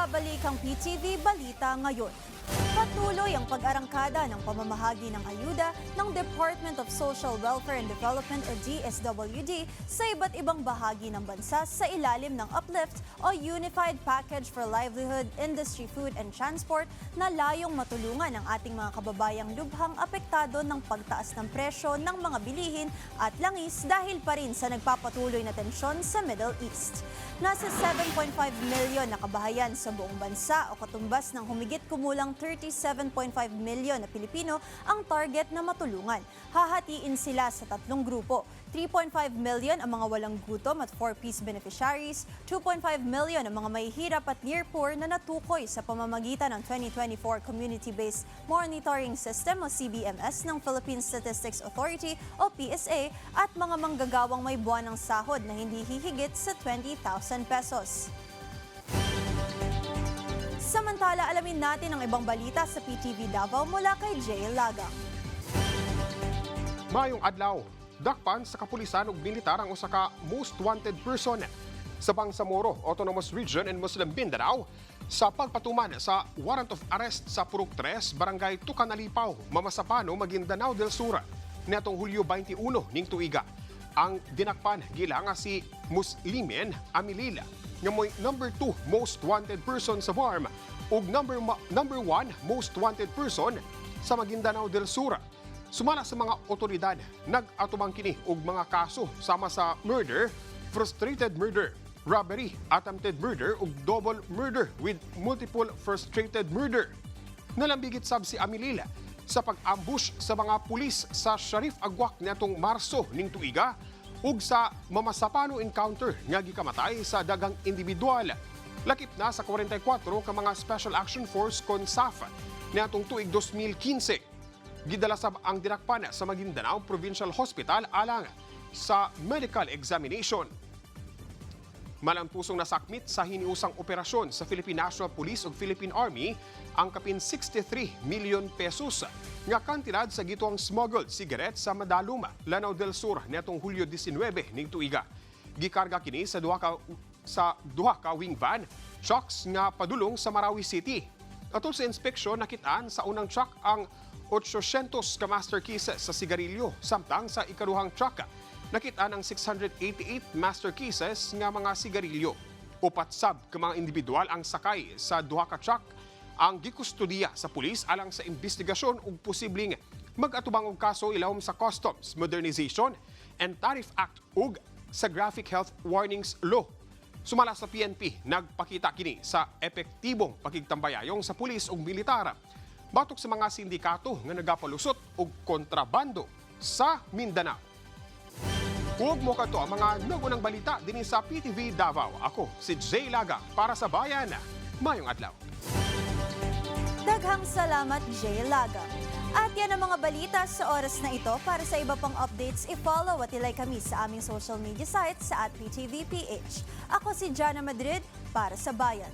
Nagbabalik ang PTV Balita ngayon. Patuloy ang pag-arangkada ng pamamahagi ng ayuda ng Department of Social Welfare and Development o DSWD sa iba't ibang bahagi ng bansa sa ilalim ng Uplift o Unified Package for Livelihood, Industry, Food and Transport na layong matulungan ang ating mga kababayang lubhang apektado ng pagtaas ng presyo ng mga bilihin at langis dahil pa rin sa nagpapatuloy na tensyon sa Middle East. Nasa 7.5 milyon na kabahayan sa buong bansa o katumbas ng humigit kumulang 37.5 milyon na Pilipino ang target na matulungan. Hahatiin sila sa tatlong grupo. 3.5 million ang mga walang gutom at 4-piece beneficiaries, 2.5 million ang mga mahihirap at near poor na natukoy sa pamamagitan ng 2024 Community-Based Monitoring System o CBMS ng Philippine Statistics Authority o PSA at mga manggagawang may buwanang sahod na hindi hihigit sa 20,000 pesos. Samantala, alamin natin ang ibang balita sa PTV Davao mula kay Jay Laga. Mayong adlaw, dakpan sa kapulisan ug militar ang usa ka most wanted person sa Bangsamoro Autonomous Region in Muslim Mindanao sa pagpatuman sa warrant of arrest sa Purok 3, Barangay Tucanalipaw, Mamasapano, Maguindanao del Sur niadtong Hulyo 21 ning tuiga. Ang dinakpan gila nga si Muslimin Amilila nga mo'y number 2 most wanted person sa BARM ug number 1 most wanted person sa Maguindanao del Sur. Sumala sa mga otoridad, nag-atubang kini og mga kaso sama sa murder, frustrated murder, robbery, attempted murder ug double murder with multiple frustrated murder. Nalambigit sab si Amilila sa pag-ambush sa mga pulis sa Sharif Agwak niadtong Marso ning tuiga ug sa Mamasapano encounter nga gikamatay sa dagang individual. Lakip na sa 44 ka mga Special Action Force kon SAF niadtong tuig 2015. Gidala sab ang dinakpan sa Maguindanao Provincial Hospital alang sa medical examination. Malampusong nasakmit sa hiniusang operasyon sa Philippine National Police ug Philippine Army ang kapin 63 milyon pesos nga kantidad sa gituang smuggled cigarette sa Madaluma, Lanao del Sur niadtong Hulyo 19 ning tuiga. Gikarga kini sa duha ka wing van trucks nga padulong sa Marawi City. Atol sa inspeksyon, nakitaan sa unang truck ang 800 ka master cases sa sigarilyo, samtang sa ikaduhang truck nakita ng 688 master cases nga mga sigarilyo. Upat sab ka mga individual ang sakay sa duha ka truck ang gikustudiya sa pulis alang sa investigasyon ug posibleng mag-atubang og kaso ilawom sa Customs Modernization and Tariff Act ug sa Graphic Health Warnings Law. Sumala sa PNP, nagpakita kini sa epektibong pakigtambayayong sa pulis ug militar batok sa mga sindikato nga nagapalusot og kontrabando sa Mindanao. Huwag mo ka to ang mga nagunang balita din sa PTV Davao. Ako si Jay Laga para sa Bayan. Mayong adlaw. Daghang salamat, Jay Laga. At yan ang mga balita sa oras na ito. Para sa iba pang updates, i-follow at ilike kami sa aming social media sites sa @PTVPH. Ako si Jana Madrid para sa Bayan.